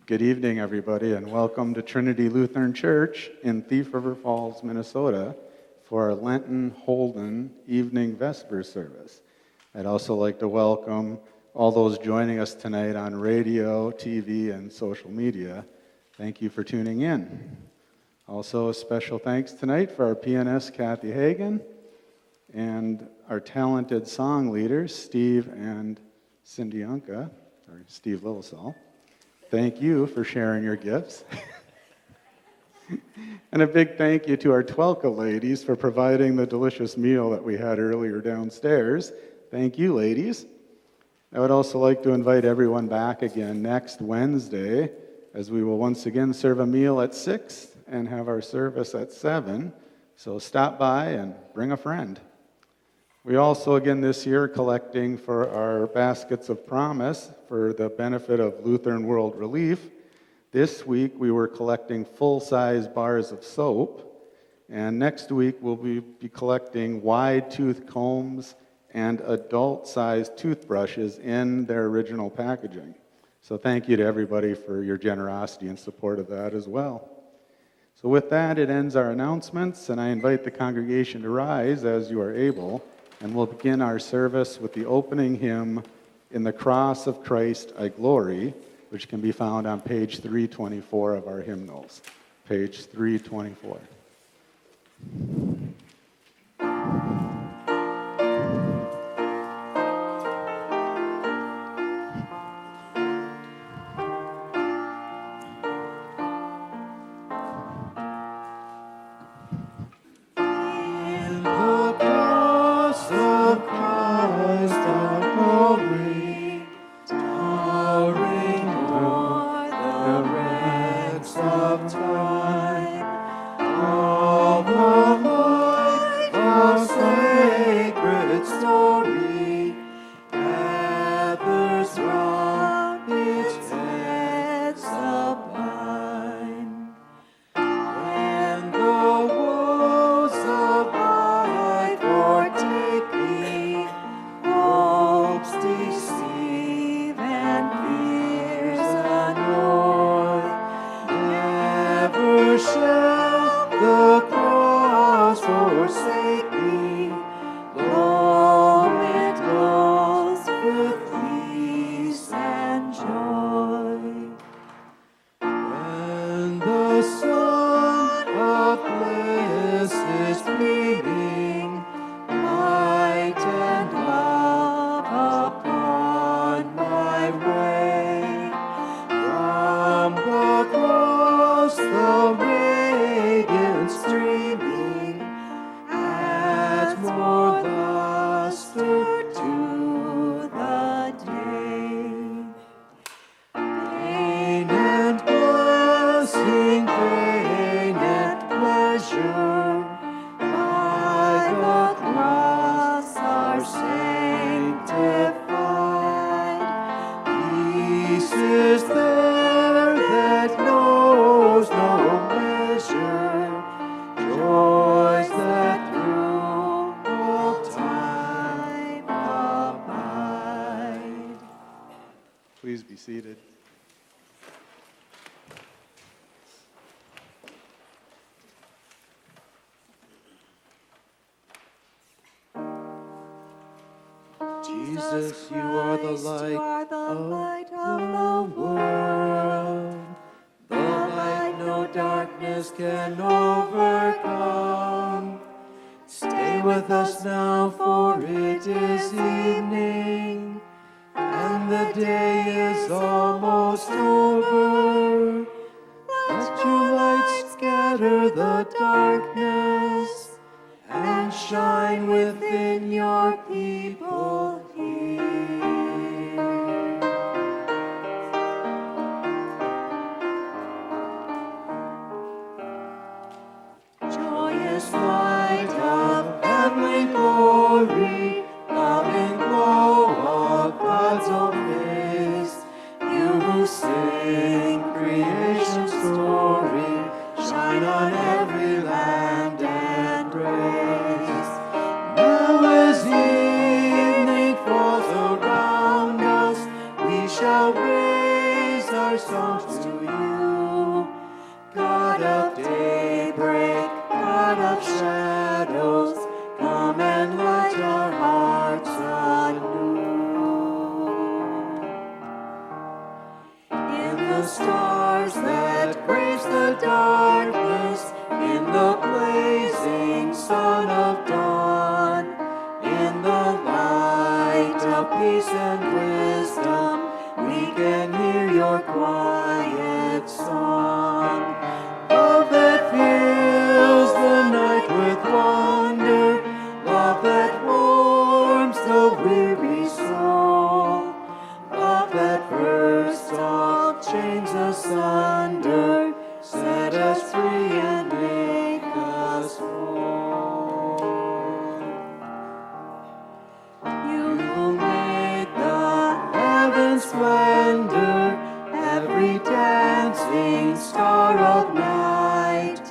Good evening, everybody, and welcome to Trinity Lutheran Church in Thief River Falls, Minnesota, for our Lenten Holden evening Vesper service. I'd also like to welcome all those joining us tonight on radio, TV, and social media. Thank you for tuning in. Also, a special thanks tonight for our pianist, Kathy Hagen, and our talented song leaders, Steve and Cindy Unka, or Steve Lillisall. Thank you for sharing your gifts. And a big thank you to our Twelka ladies for providing the delicious meal that we had earlier downstairs. Thank you, ladies. I would also like to invite everyone back again next Wednesday, as we will once again serve a meal at 6 and have our service at 7. So stop by and bring a friend. We also, again this year, are collecting for our Baskets of Promise for the benefit of Lutheran World Relief. This week, we were collecting full-size bars of soap, and next week, we'll be collecting wide-tooth combs and adult-sized toothbrushes in their original packaging. So thank you to everybody for your generosity and support of that as well. So with that, it ends our announcements, and I invite the congregation to rise as you are able. And we'll begin our service with the opening hymn, "In the Cross of Christ I Glory," which can be found on page 324 of our hymnals. Page 324. Please be seated. Jesus, you are the light of the world. The light no darkness can overcome. Stay with us now, for it is evening, and the day is almost over. Let your light scatter the darkness and shine within your people here. Joyous light of heavenly glory, love and glow of God's own face, you who sing creation's story, shine on every land and race. Now as evening falls around us, we shall raise our song belongs to you. God of daybreak, God of shadows, come and light our hearts anew. In the stars that grace the darkness, in the blazing sun of dawn, in the light of peace and wisdom, we can hear your quiet song. Love that fills the night with wonder, love that warms the weary soul, love that bursts all chains asunder, set us free and make us whole. You will make the heavens splendor, every dancing star of night,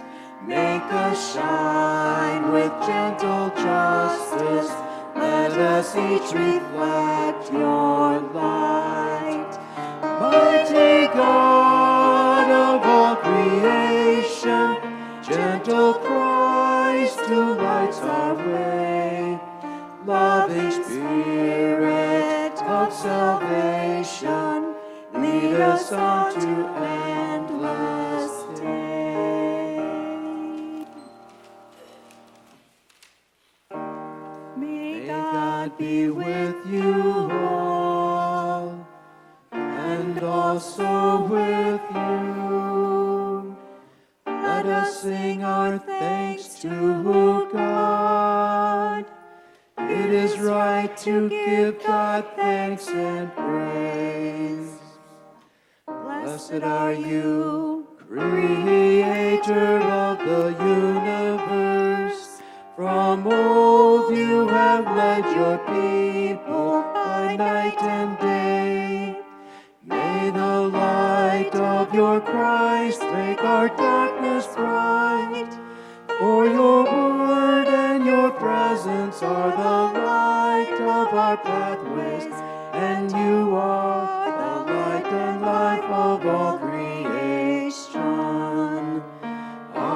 make us shine with gentle justice, let us each reflect your light. Mighty God of all creation, gentle Christ who lights our way, loving Spirit of salvation, lead us on to endless day. May God be with you all, and also with you. Let us sing our thanks to God. It is right to give God thanks and praise. Blessed are you, Creator of the universe. From old you have led your people by night and day. May the light of your Christ make our darkness bright. For your word and your presence are the light of our pathways, and you are the light and life of all creation. Amen.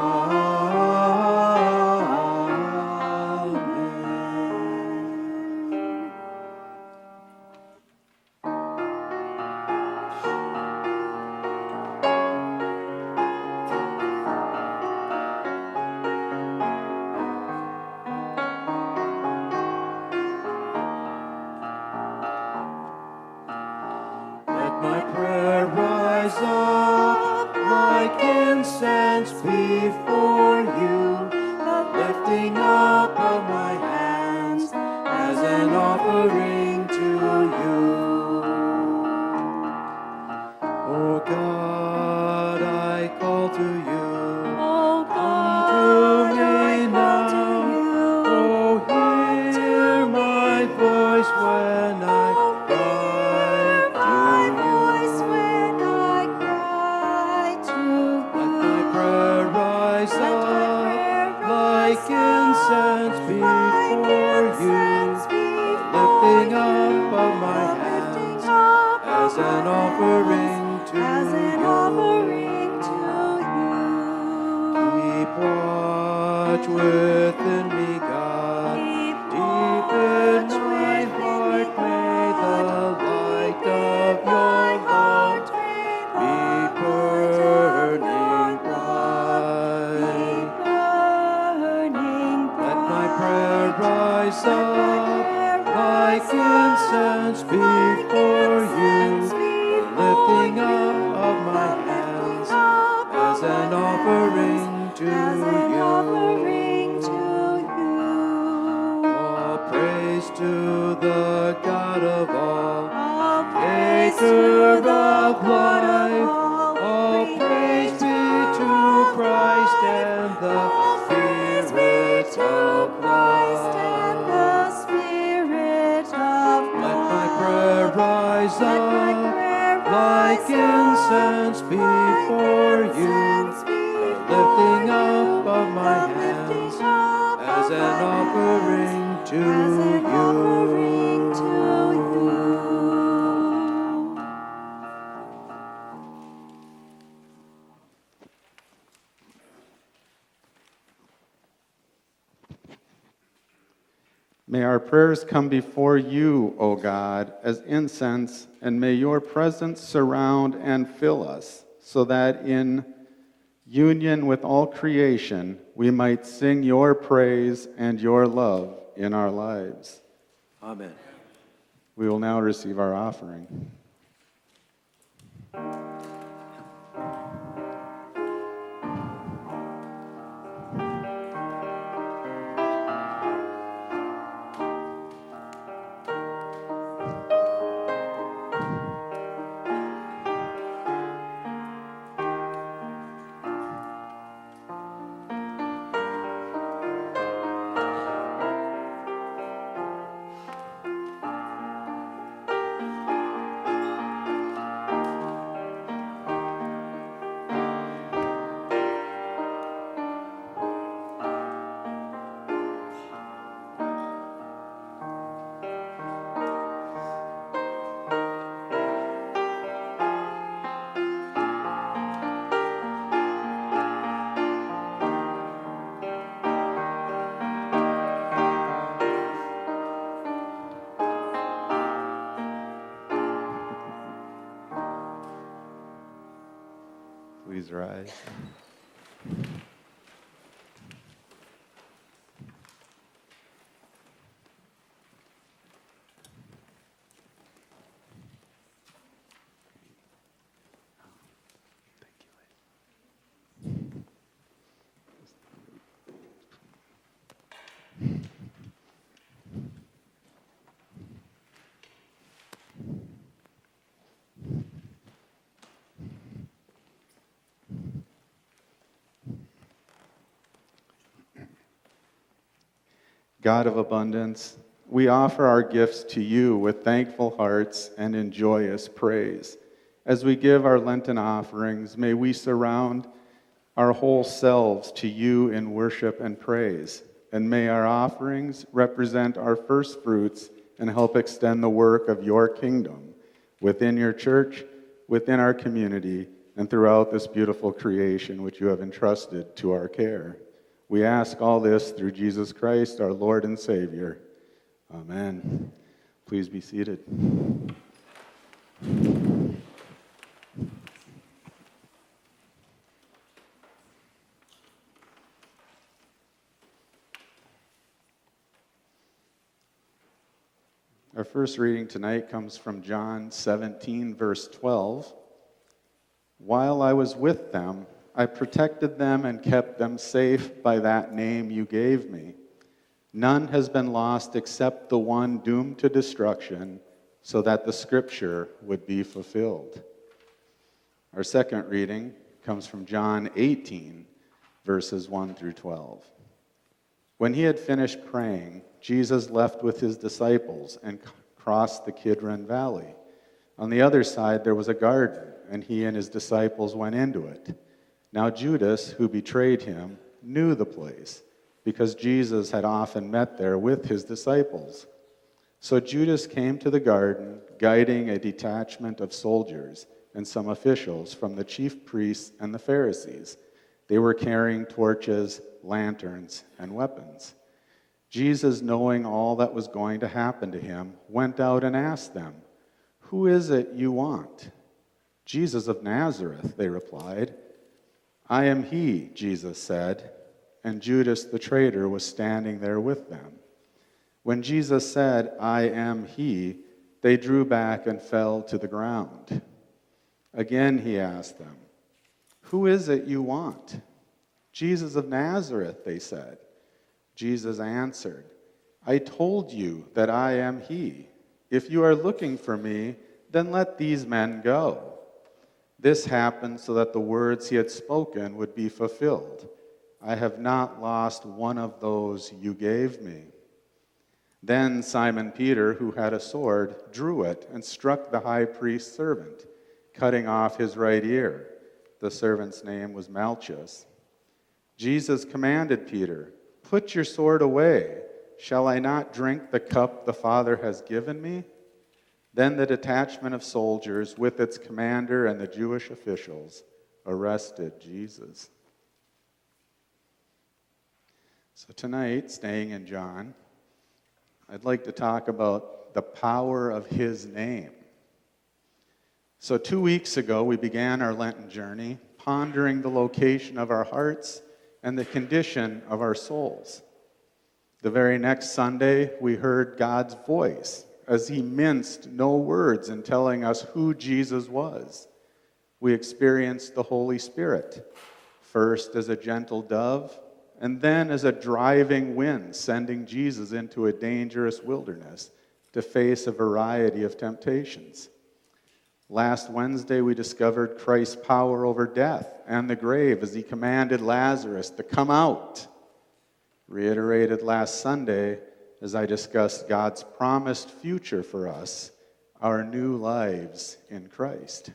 Let my prayer rise up like incense before you, the lifting up of my hands as an offering to you. Oh God, I call to you. Oh God, Come to I me call to now. you. Oh, hear my voice when I cry My to voice you. when I cry to Let you. my prayer rise Let my prayer up rise like incense up before like you, incense lifting before up of you, my the lifting hands up as of an my offering hands to as an you. offering to you. Keep watch within me, God. Keep Deep in watch my within heart, me, may the God. light Deep of in your my love heart, may the be light of burning your love be bright. burning Let my prayer bright. rise Let my up prayer like rise up incense like before incense you, the before lifting up you, of my the lifting hands up as of an my offering hands to as an offering to you. you. All praise to the God of all, All praise to Creator the of God of life. all. All praise be to Christ and the Praise be Spirit to of Christ and the love. Spirit of Let my love. prayer rise Let my up prayer like rise up incense like before you, incense the before lifting you, up of my the lifting hands up as of an my offering hands to as an offering to you. you. May our prayers come before you, O God, as incense, and may your presence surround and fill us, so that in union with all creation we might sing your praise and your love in our lives. Amen. We will now receive our offering. Please rise. God of abundance, we offer our gifts to you with thankful hearts and in joyous praise. As we give our Lenten offerings, may we surround our whole selves to you in worship and praise. And may our offerings represent our first fruits and help extend the work of your kingdom within your church, within our community, and throughout this beautiful creation which you have entrusted to our care. We ask all this through Jesus Christ, our Lord and Savior. Amen. Please be seated. Our first reading tonight comes from John 17, verse 12. While I was with them, I protected them and kept them safe by that name you gave me. None has been lost except the one doomed to destruction, so that the scripture would be fulfilled. Our second reading comes from John 18, verses 1 through 12. When he had finished praying, Jesus left with his disciples and crossed the Kidron Valley. On the other side there was a garden, and he and his disciples went into it. Now Judas, who betrayed him, knew the place, because Jesus had often met there with his disciples. So Judas came to the garden, guiding a detachment of soldiers and some officials from the chief priests and the Pharisees. They were carrying torches, lanterns, and weapons. Jesus, knowing all that was going to happen to him, went out and asked them, "Who is it you want?" "Jesus of Nazareth," they replied. "I am he," Jesus said, and Judas the traitor was standing there with them. When Jesus said, "I am he," they drew back and fell to the ground. Again he asked them, "Who is it you want?" "Jesus of Nazareth," they said. Jesus answered, "I told you that I am he. If you are looking for me, then let these men go." This happened so that the words he had spoken would be fulfilled. "I have not lost one of those you gave me." Then Simon Peter, who had a sword, drew it and struck the high priest's servant, cutting off his right ear. The servant's name was Malchus. Jesus commanded Peter, "Put your sword away. Shall I not drink the cup the Father has given me?" Then the detachment of soldiers, with its commander and the Jewish officials, arrested Jesus. So tonight, staying in John, I'd like to talk about the power of his name. So 2 weeks ago, we began our Lenten journey, pondering the location of our hearts and the condition of our souls. The very next Sunday, we heard God's voice as he minced no words in telling us who Jesus was. We experienced the Holy Spirit, first as a gentle dove, and then as a driving wind, sending Jesus into a dangerous wilderness to face a variety of temptations. Last Wednesday, we discovered Christ's power over death and the grave as he commanded Lazarus to come out. Reiterated last Sunday as I discussed God's promised future for us, our new lives in Christ.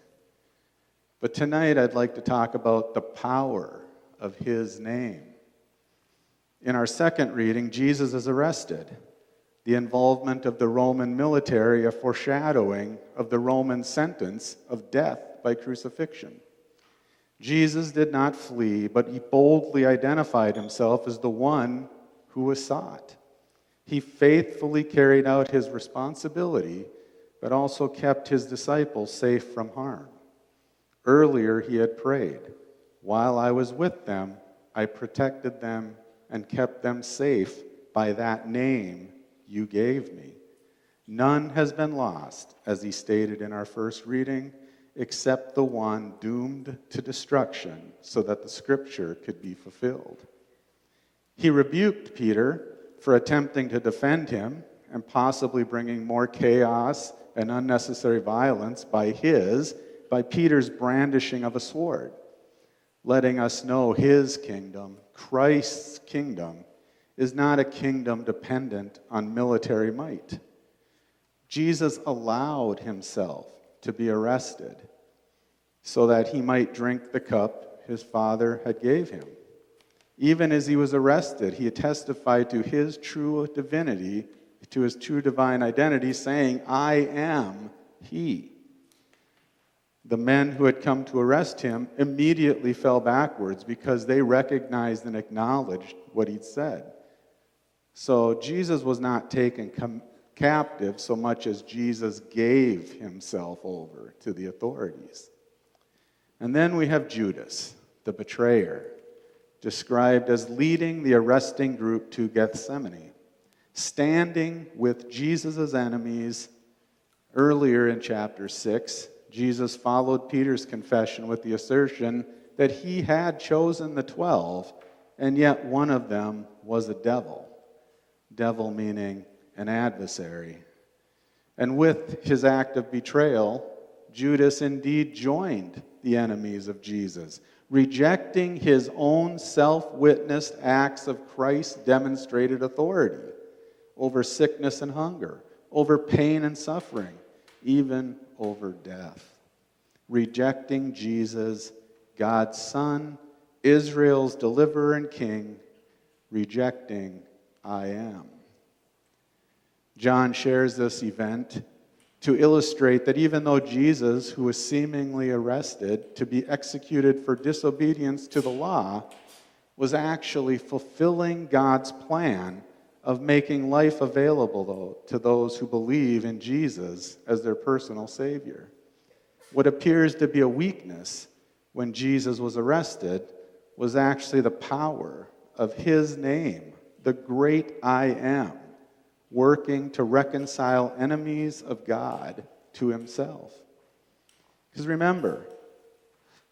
But tonight, I'd like to talk about the power of his name. In our second reading, Jesus is arrested. The involvement of the Roman military, a foreshadowing of the Roman sentence of death by crucifixion. Jesus did not flee, but he boldly identified himself as the one who was sought. He faithfully carried out his responsibility, but also kept his disciples safe from harm. Earlier, he had prayed, "While I was with them, I protected them and kept them safe by that name you gave me. None has been lost," as he stated in our first reading, "except the one doomed to destruction, so that the scripture could be fulfilled." He rebuked Peter for attempting to defend him and possibly bringing more chaos and unnecessary violence by Peter's brandishing of a sword, letting us know his kingdom, Christ's kingdom, is not a kingdom dependent on military might. Jesus allowed himself to be arrested so that he might drink the cup his Father had gave him. Even as he was arrested, he testified to his true divinity, to his true divine identity, saying, "I am he." The men who had come to arrest him immediately fell backwards because they recognized and acknowledged what he'd said. So Jesus was not taken captive so much as Jesus gave himself over to the authorities. And then we have Judas, the betrayer, described as leading the arresting group to Gethsemane, standing with Jesus' enemies. Earlier in chapter 6, Jesus followed Peter's confession with the assertion that he had chosen the 12, and yet one of them was a devil. Devil meaning an adversary. And with his act of betrayal, Judas indeed joined the enemies of Jesus, rejecting his own self-witnessed acts of Christ's demonstrated authority over sickness and hunger, over pain and suffering, even over death. Rejecting Jesus, God's Son, Israel's deliverer and king, rejecting I am. John shares this event to illustrate that even though Jesus, who was seemingly arrested to be executed for disobedience to the law, was actually fulfilling God's plan of making life available to those who believe in Jesus as their personal Savior. What appears to be a weakness when Jesus was arrested was actually the power of his name, the great I am, working to reconcile enemies of God to himself. Because remember,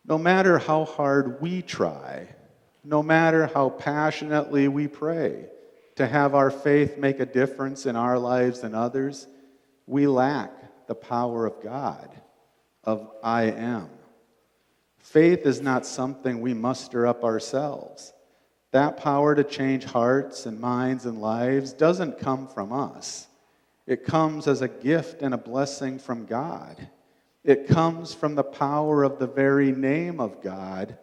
no matter how hard we try, no matter how passionately we pray to have our faith make a difference in our lives and others, we lack the power of God, of I am. Faith is not something we muster up ourselves. That power to change hearts and minds and lives doesn't come from us. It comes as a gift and a blessing from God. It comes from the power of the very name of God.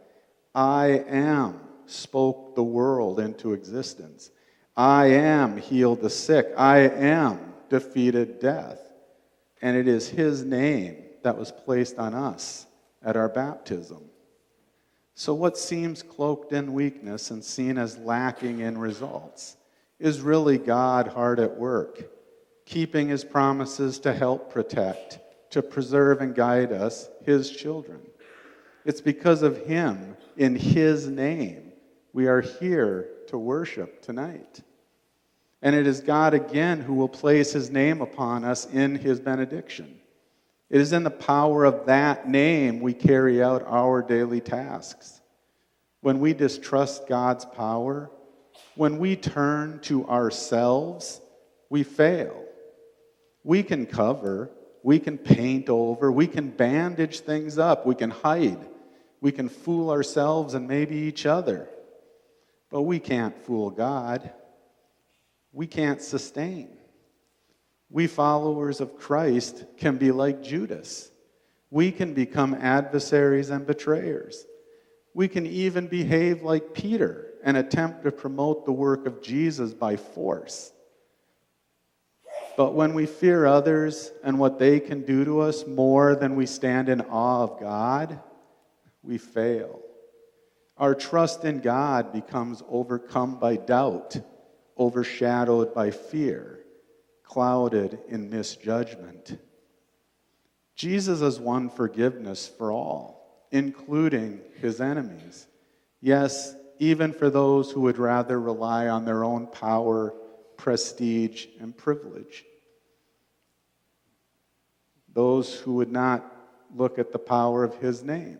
I am spoke the world into existence. I am healed the sick. I am defeated death. And it is his name that was placed on us at our baptism. So what seems cloaked in weakness and seen as lacking in results is really God hard at work, keeping his promises to help protect, to preserve and guide us, his children. It's because of him, in his name, we are here to worship tonight. And it is God again who will place his name upon us in his benediction. It is in the power of that name we carry out our daily tasks. When we distrust God's power, when we turn to ourselves, we fail. We can cover, we can paint over, we can bandage things up, we can hide, we can fool ourselves and maybe each other. But we can't fool God. We can't sustain. We followers of Christ can be like Judas. We can become adversaries and betrayers. We can even behave like Peter and attempt to promote the work of Jesus by force. But when we fear others and what they can do to us more than we stand in awe of God, we fail. Our trust in God becomes overcome by doubt, overshadowed by fear, clouded in misjudgment. Jesus has won forgiveness for all, including his enemies. Yes, even for those who would rather rely on their own power, prestige, and privilege. Those who would not look at the power of his name.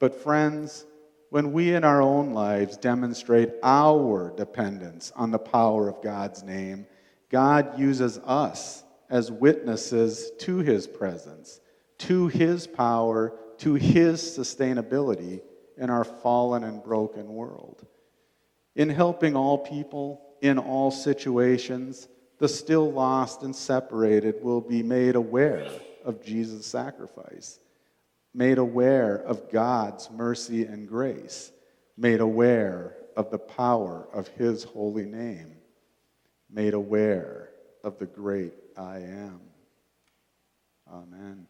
But friends, when we in our own lives demonstrate our dependence on the power of God's name, God uses us as witnesses to his presence, to his power, to his sustainability in our fallen and broken world. In helping all people, in all situations, the still lost and separated will be made aware of Jesus' sacrifice, made aware of God's mercy and grace, made aware of the power of his holy name, made aware of the great I am. Amen.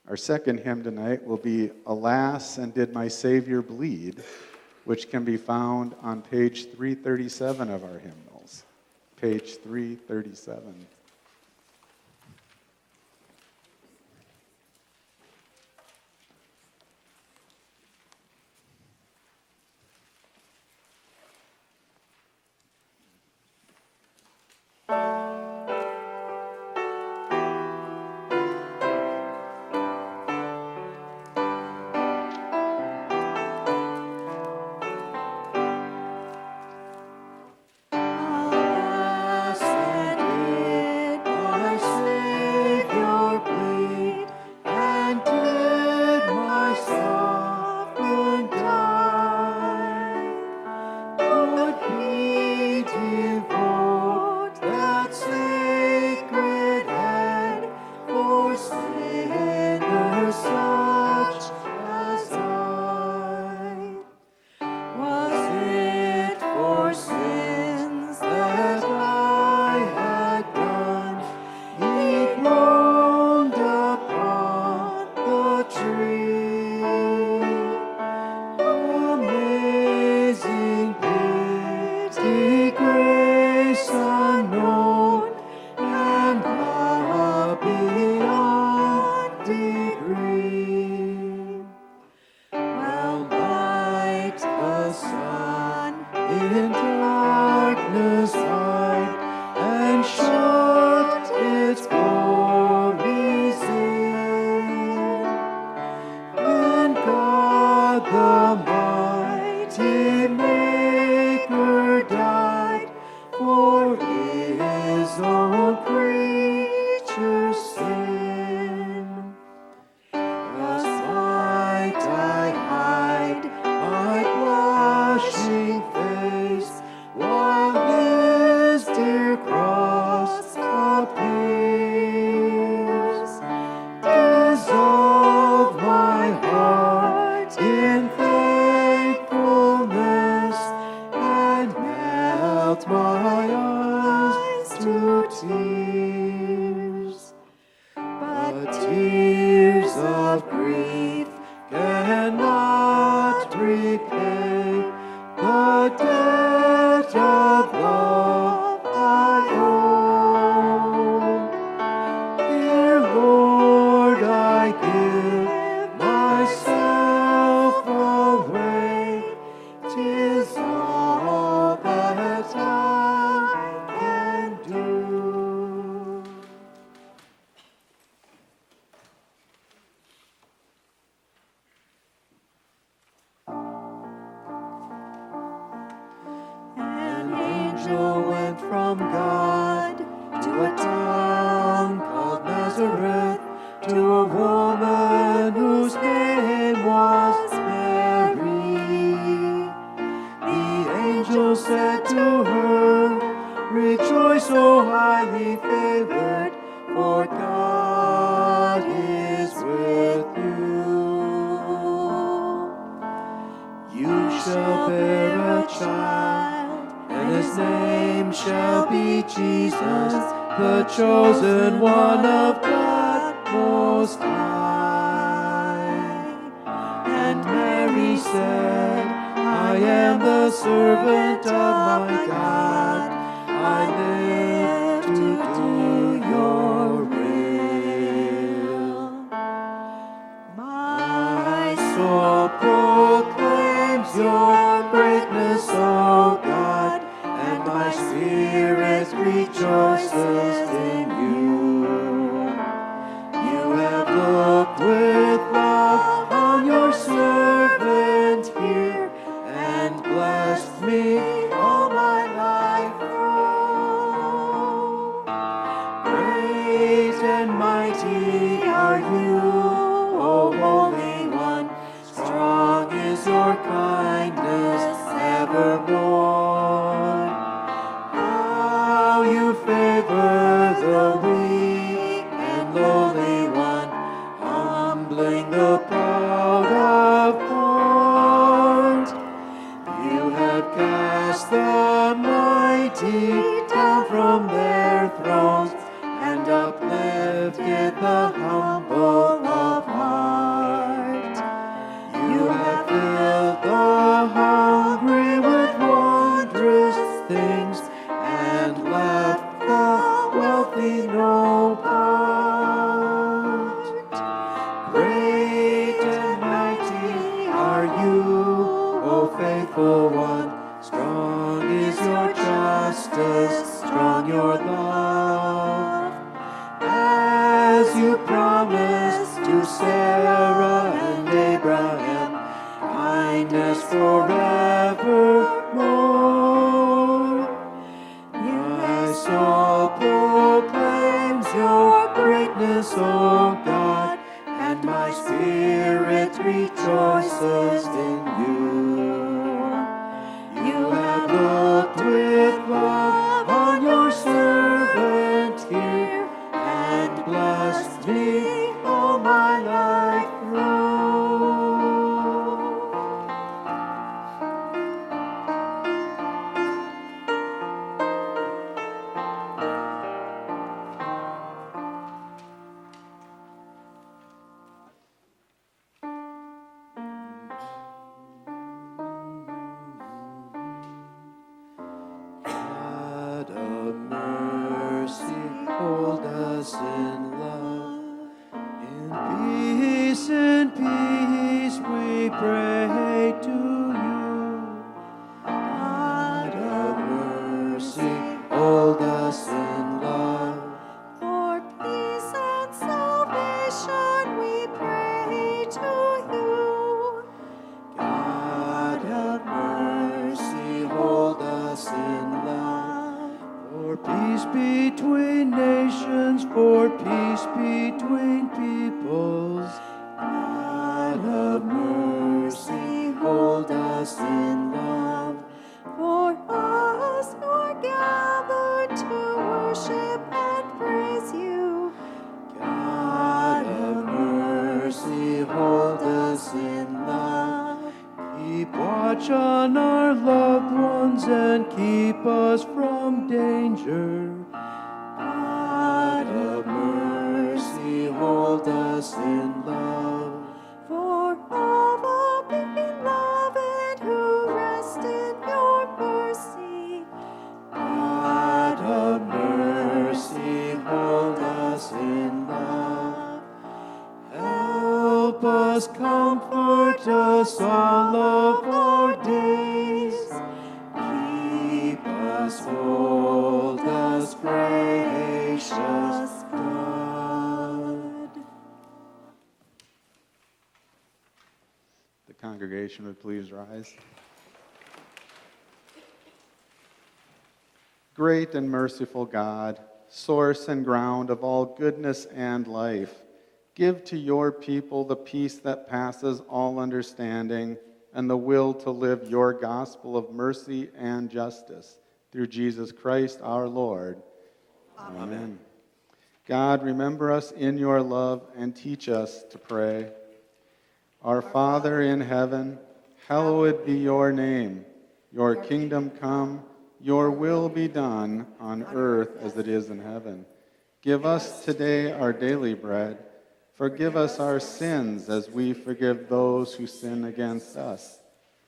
Our second hymn tonight will be Alas, and Did My Savior Bleed?, which can be found on page 337 of our hymnals. Page 337. Alas, and did my Savior bleed? And did my sovereign die? Would he devote that sacred head for sinners such as I? Was it for sins that I had done? He groaned upon the tree. Amazing pity, grace unknown, and love beyond degree. Well might the sun in darkness hide, and shut its glories in, and God the mighty Maker died for his own creature's sin. Thus might I hide my blushing face, while his dear cross appears. Dissolve my heart in thankfulness, and melt my eyes to tears. But tears of grief cannot repay the debt shall be Jesus, the chosen one of God Most High. And Mary said, I am the servant of my God. I live to do your will. My soul proclaims your greatness, O God, and my spirit rejoices in you. You have looked with love on your servant here, and blessed me all my life through. Great and mighty are you, O Holy One. Strong is your kindness evermore. How you favor the weak and lowly one, humbling the proud of heart. You have cast the mighty down from their thrones, and uplifted the humble of heart. You have filled the hungry with wondrous things, and left the wealthy no part. Great and mighty are you, O faithful one. Strong is your justice, strong your love. As you promised to Sarah and Abraham, kindness forevermore. My soul proclaims your greatness, O God, and my spirit rejoices in you. You have looked with love on your servant here, and blessed me all my life through. God of mercy, hold us in love. In peace we pray to you. God of mercy, hold us in love. For peace and salvation we pray to you. God of mercy, hold us in love. For peace between nations, for peace between peoples. God of mercy, hold us in love. For us who are gathered to worship and praise you. God of mercy, hold us in love. Keep watch on our loved ones and keep us from danger. God of mercy, hold us in love. For all the beloved who rest in your mercy. God of mercy, hold us in love. Help us, comfort us all of our days. Keep us, hold us, gracious God. The congregation would please rise. Great and merciful God, source and ground of all goodness and life, give to your people the peace that passes all understanding and the will to live your gospel of mercy and justice through Jesus Christ our Lord. Amen. God, remember us in your love and teach us to pray. Our Father in heaven, hallowed be your name. Your kingdom come, Your will be done on earth as it is in heaven. Give us today our daily bread. Forgive us our sins as we forgive those who sin against us.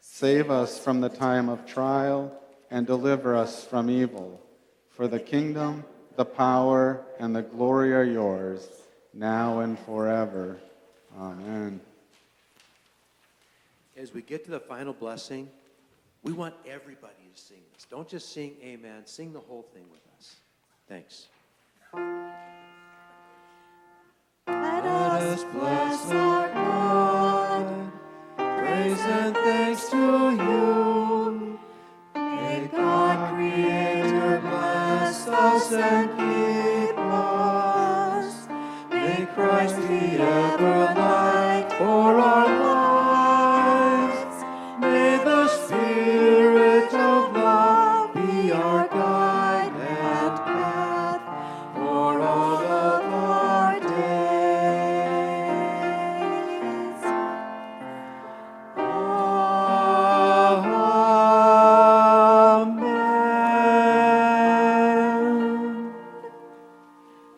Save us from the time of trial and deliver us from evil. For the kingdom, the power, and the glory are yours, now and forever. Amen. As we get to the final blessing, we want everybody to sing this. Don't just sing amen, sing the whole thing with us. Thanks. Let us bless our God. Praise and thanks to you. May God Creator bless us and keep us. May Christ be ever light for our lives. May the Spirit of love be our guide and path for all of our days. Amen.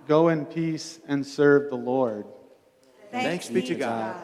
Go in peace and serve the Lord. Thanks be to God.